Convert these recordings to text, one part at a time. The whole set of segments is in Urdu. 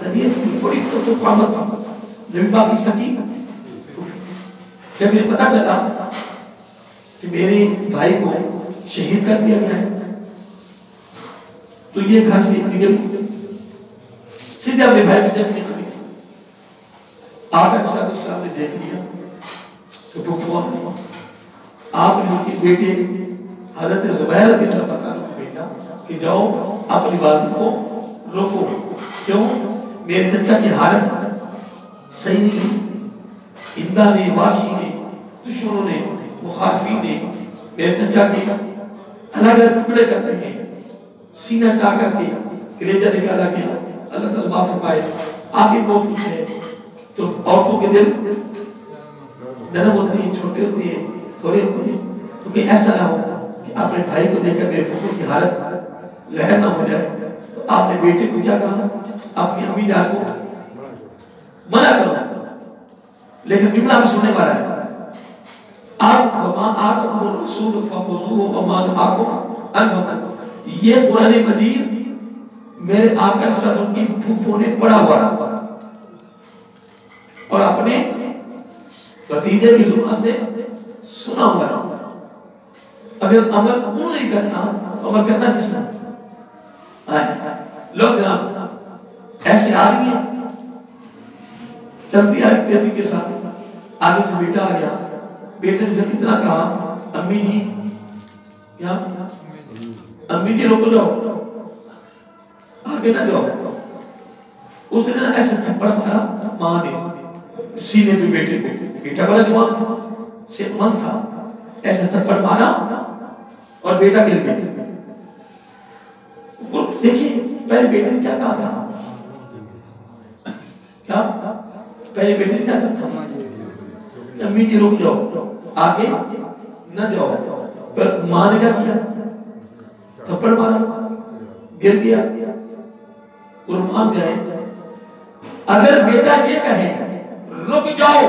طبیعت کی بڑی تو قامت تھا نبی پاک کی سکی. جب مجھے پتا چلا کہ میرے بھائی کو شہید کر دیا گیا ہے تو یہ گھر سے نکل سیدھے اپنے بھائی کو دیکھنے کو نہیں. آقا صلی اللہ علیہ وسلم نے دیکھ لیا کہ پھپھو آپ نے ان کے بیٹے حضرت زبیر رضی اللہ عنہ کو بھیجا کہ جاؤ اپنی والدہ کو روکو. کیوں؟ میرے چچا کی حالت صحیح نہیں. ہندا نے، واشی نے، دشمنوں نے، مخالفین نے میرے چچا کے الگ الگ ٹکڑے کرتے ہیں، سینہ چاہ کر کے کلیجہ نکالا گیا. اللہ تعالیٰ معاف فرمائے. آگے بہت کچھ ہے. تو عورتوں کے دل نرم ہوتے ہیں، چھوٹے ہوتے ہیں، تھوڑے ہوتے ہیں. تو کہ ایسا نہ ہو کہ اپنے بھائی کو دیکھ کر میرے پھپھو کی حالت لہر نہ ہو جائے. تو آپ نے بیٹے کو کیا کہا؟ آپ کی امی جان کو منع کرو. لیکن جملہ ہم سننے والا ہے. آپ وما آتاکم الرسول فخذوہ وما نہاکم عنہ فانتہوا. یہ قرآن مجید میرے آقا صلی اللہ علیہ وسلم کی پھوپھو نے پڑھا ہوا اور اپنے بھتیجے کی زبان سے سنا ہوا. اگر عمل انہوں نہیں کرنا تو عمل کرنا کس نے؟ لوگ جناب ایسے آدمی ہیں چلتی آئی تیزی کے ساتھ. آگے سے بیٹا آ گیا. بیٹے نے سے کتنا کہا امی جی کیا امی جی روکو جاؤ آگے نہ جاؤ. اس نے ایسے تھپڑ مارا ماں نے سینے پہ بیٹے کو. بیٹا بڑا جوان تھا، صحت مند تھا. ایسے تھپڑ مارا اور بیٹا گر گیا. دیکھیے پہلے بیٹے نے کیا کہا تھا؟ کیا پہلے بیٹے نے کیا کہا تھا؟ امی جی رک جاؤ آگے نہ جاؤ. پھر ماں نے کیا کیا؟ تھپڑ مارا، گر گیا. قربان جائے اگر بیٹا یہ کہے رک جاؤ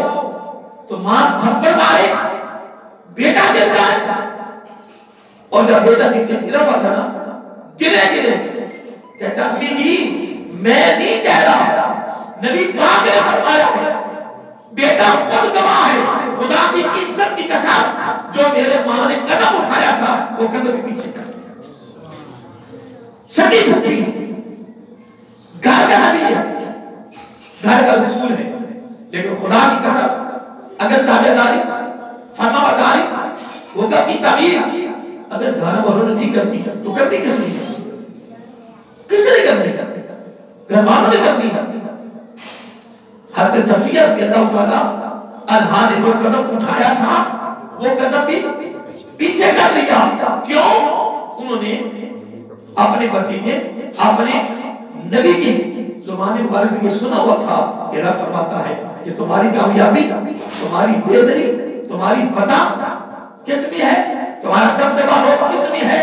تو ماں تھپڑ مارے، بیٹا گر جائے. اور جب بیٹا نیچے گرا ہوا تھا نا گرے کہتا امی جی میں نہیں کہہ رہا، نبی پاک نے فرمایا ہے بیٹا خود گواہ ہے خدا کی عزت کی قسم جو میرے ماں نے قدم اٹھایا تھا وہ قدم پیچھے کر دیا. سٹی پھٹی گھر کا نہیں ہے، گھر کا رسول ہے، لیکن خدا کی قسم اگر تابع داری فرما برداری وہ کی تعبیر اگر گھر والوں نے نہیں کرنی تو کرنی کس نے؟ کس نے کرنی؟ گھر والوں نے کرنی. حضرت صفیہ رضی اللہ تعالیٰ عنہا نے جو قدم اٹھایا تھا وہ قدم بھی پیچھے کر لیا. کیوں؟ انہوں نے اپنے بھتیجے اپنے نبی کی زبان مبارک سے یہ سنا ہوا تھا کہ رب فرماتا ہے کہ تمہاری کامیابی، تمہاری بہتری، تمہاری فتح کس میں ہے؟ تمہارا دبدبا ہو کس میں ہے؟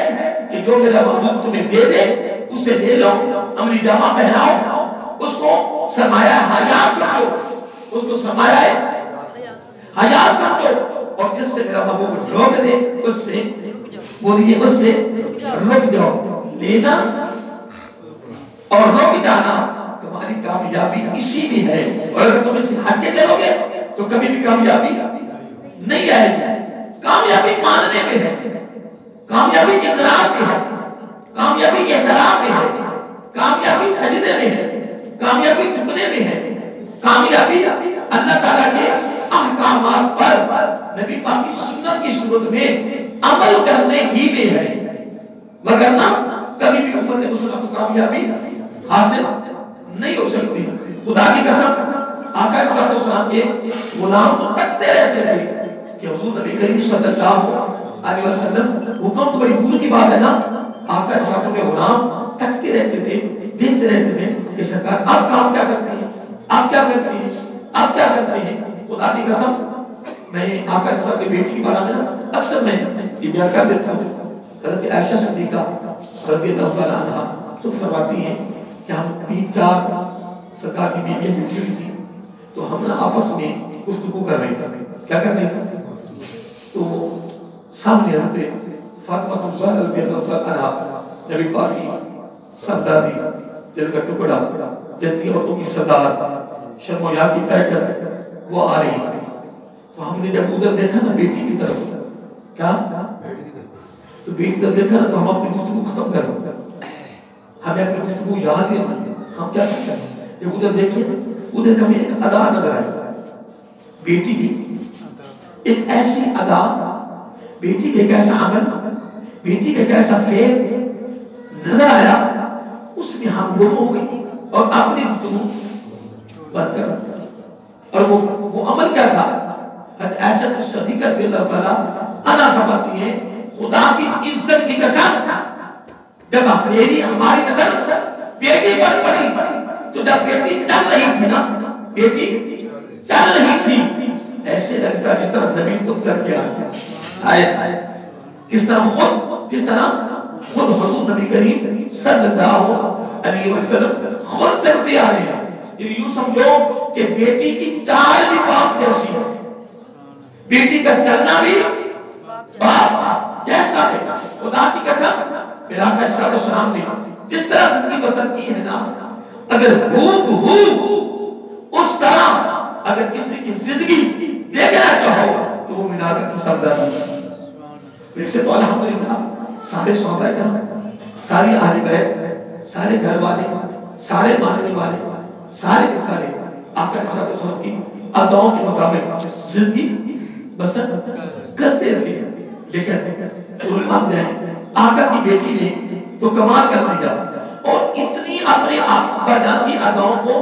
کہ جو میرا محبوب تمہیں دے دے اسے لے لو، عملی جامہ پہناؤ، اس کو سرمایہ حیات سمجھو، اس کو سرمایہ حیات سمجھو. اور جس سے میرا محبوب روک دے اس سے بولیے اس سے رک جاؤ. لینا اور رک جانا تمہاری کامیابی اسی میں ہے. اور اگر تم اسے ہٹ کے چلو گے تو کبھی بھی کامیابی نہیں آئے گی. کامیابی ماننے میں ہے، کامیابی اقرار میں ہے، کامیابی احترام میں ہے، کامیابی سجدے میں ہے، کامیابی جھکنے میں ہے، کامیابی اللہ تعالیٰ کے احکامات پر نبی پاک کی سنت کی صورت میں عمل کرنے ہی میں ہے. وگرنہ کبھی بھی امت مسلمہ کو کامیابی حاصل نہیں ہو سکتی. خدا کی قسم آقا صلی اللہ علیہ وسلم کے غلام تو تکتے رہتے تھے کہ حضور نبی کریم صلی اللہ علیہ وسلم حکم تو بڑی دور کی بات ہے نا. آقا صلی اللہ علیہ وسلم کے غلام تکتے رہتے تھے، دیکھتے رہتے تھے کہ سرکار آپ کام کیا کرتے ہیں، آپ کیا کرتے ہیں، آپ کیا کرتے ہیں. خدا کی قسم میں آقا صلی اللہ علیہ وسلم کے بیٹی کے بارے میں اکثر میں یہ بیان کر دیتا ہوں. حضرت عائشہ صدیقہ رضی اللہ تعالیٰ عنہ خود فرماتی ہیں کہ ہم 3-4 سرکار کی بیٹیاں بیٹھی ہوئی تھی تو ہم آپس میں گفتگو کر رہے تھے. کیا کر رہے تھے؟ تو سامنے حضرت فاطمہ رضی اللہ تعالیٰ عنہ نبی پاک کی سرداری دل کا ٹکڑا جنتی عورتوں کی سردار شرمویا کی پیکر وہ آ رہی ہے. تو ہم نے جب ادھر دیکھا نا بیٹی کی طرف, کیا تو بیٹی طرف دیکھا نا تو ہم اپنی گفتگو ختم کر دیں, ہمیں اپنی گفتگو یاد ہی نہیں, ہم کیا کرتے ہیں جب ادھر دیکھیے ادھر کبھی ایک ادا نظر آئی بیٹی کی, ایک ایسی ادا, بیٹی کا ایک ایسا عمل, بیٹی کا ایک ایسا فعل نظر آیا, اس میں ہم گم ہو گئی اور اپنی گفتگو بند کر. اور وہ عمل کیا تھا؟ حضرت عائشہ صدیقہ رضی اللہ تعالیٰ عنہا فرماتی ہے خدا کی عزت کی قسم جب میری ہماری نظر بیٹی پر پڑی تو جب بیٹی چل رہی تھی نا, بیٹی چل رہی تھی ایسے لگتا جس طرح نبی خود کر کے آئے, کس طرح خود حضور نبی کریم صلی اللہ علیہ وسلم خود چلتے آ رہے ہیں. یوں سمجھو کہ بیٹی کی چال بھی باپ جیسی ہے, بیٹی کا چلنا بھی باپ جیسا ہے. خدا کی قسم میرا آقا صلی اللہ علیہ وسلم نے جس طرح زندگی بسر کی ہے نا, اگر اس طرح اگر کسی کی زندگی دیکھنا چاہو تو وہ میرا آقا کی سردار ہے. ویسے تو الحمدللہ سارے صحابہ کرام, ساری اہل بیت, سارے گھر والے, سارے ماننے والے, سارے کے سارے آقا صلی اللہ علیہ وسلم کی اداؤں کے مطابق زندگی بسر کرتے تھے. لیکن علماء نے آقا کی بیٹی نے تو کمال کر دیا اور اتنی اپنے ابا جان کی اداؤں کو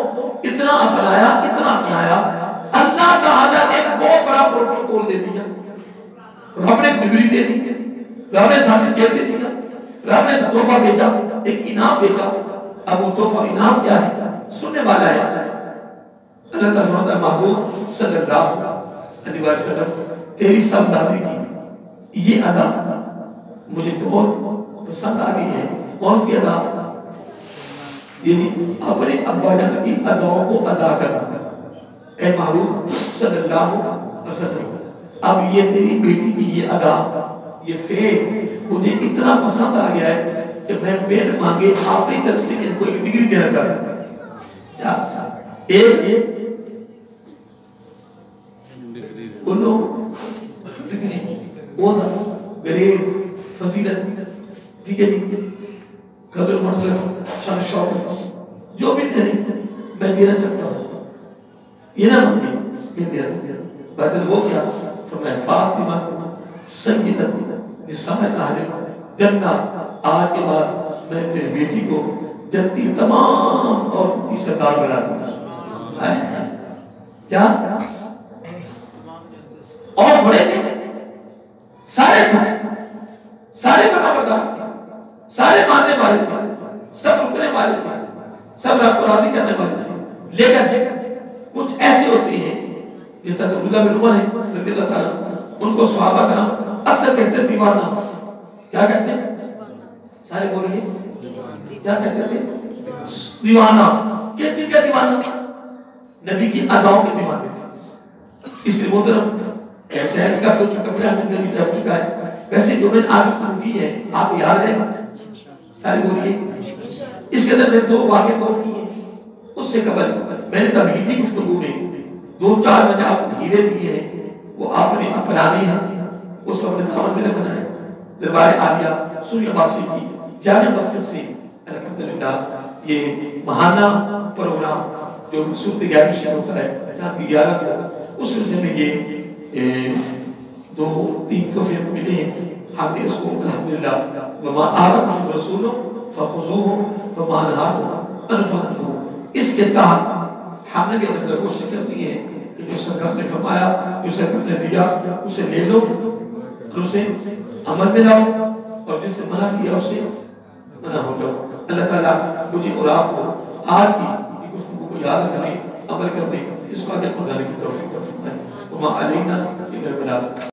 اتنا اپنایا, اللہ تعالیٰ نے بہت بڑا پروٹوکول دے دیا. رب نے ڈگری دے دی, رب نے سرٹیفکیٹ دے دیا, رب نے تحفہ بھیجا, ایک انعام بھیجا. اب وہ تحفہ انعام کیا ہے سننے والا ہے. اللہ تعالیٰ فرماتا ہے محبوب صلی اللہ علیہ وسلم تیری صاحبزادی کی یہ ادا مجھے بہت پسند آ گئی ہے. کون سی ادا؟ یعنی اپنے ابا جان کی اداؤں کو ادا کرنا. اے محبوب صلی اللہ علیہ وسلم اب یہ تیری بیٹی کی یہ ادا, یہ فعل مجھے اتنا پسند آ گیا ہے کہ میں بین مانگے اپنی طرف سے کوئی ڈگری دینا چاہتا ہوں. ایک انہوں ڈگری, عہدہ, گریڈ, فضیلت, ٹھیک ہے جی, قدر منزل, شان شوکت, جو بھی میں دینا چاہتا ہوں. یہ نہ مانگے میں دینا. بدل وہ کیا فرمایا فاطمہ سیدۃ نساء اہل جنہ, آج کے بعد میں تیری بیٹی کو جنتی تمام عورتوں کی سردار بنا دوں. کیا اور بڑے تھے, سارے تھے, سارے فرمانبردار تھے, سارے ماننے والے تھے, سب رکنے والے تھے, سب رب کو راضی کرنے والے تھے. لیکن کچھ ایسے ہوتے ہیں جس طرح عبداللہ بن عمر ہے رضی اللہ تعالیٰ, ان کو صحابہ کرام اکثر کہتے ہیں دیوانہ. کیا کہتے ہیں؟ سارے بولیے کیا کہتے تھے؟ دیوانہ. کیا چیز کا دیوانہ؟ نبی کی اداؤں کے دیوانے تھے. اس لیے محترم کہتے ہیں کہ کفر چکا پڑا ہمیں گریب جب چکا ہے. ویسے جو میں نے آج گفتگو کی ہے آپ کو یاد ہے سارے بولیے. اس کے اندر میں دو واقعے کوٹ کیے. اس سے قبل میں نے تمہیدی گفتگو میں دو چار میں نے آپ کو ہیرے دیے ہیں, وہ آپ نے اپنانی ہیں, اس کو اپنے دامن میں رکھنا ہے. دربار عالیہ سوریہ باسی کی جامع مسجد سے الحمدللہ یہ ماہانہ پروگرام جو مقصود 11 شہر ہوتا ہے چاند کی 11 کو, اس میں سے میں یہ 2-3 تحفے ملے ہیں. ہم نے اس کو الحمدللہ وما آتاکم الرسول فخذوہ وما نہاکم عنہ فانتہوا, اس کے تحت ہم نے بھی اپنے کو شکر دی ہے کہ جو سرکار نے فرمایا, جو سرکار نے دیا اسے لے لو اور اسے عمل میں لاؤ, اور جس سے منع کیا اسے منع ہو جاؤ. اللہ تعالیٰ مجھے اور آپ کو آج کی گفتگو کو یاد رکھنے, عمل کرنے, اس کو آگے بڑھانے کی توفیق فرمائے. وما علینا الا البلاغ.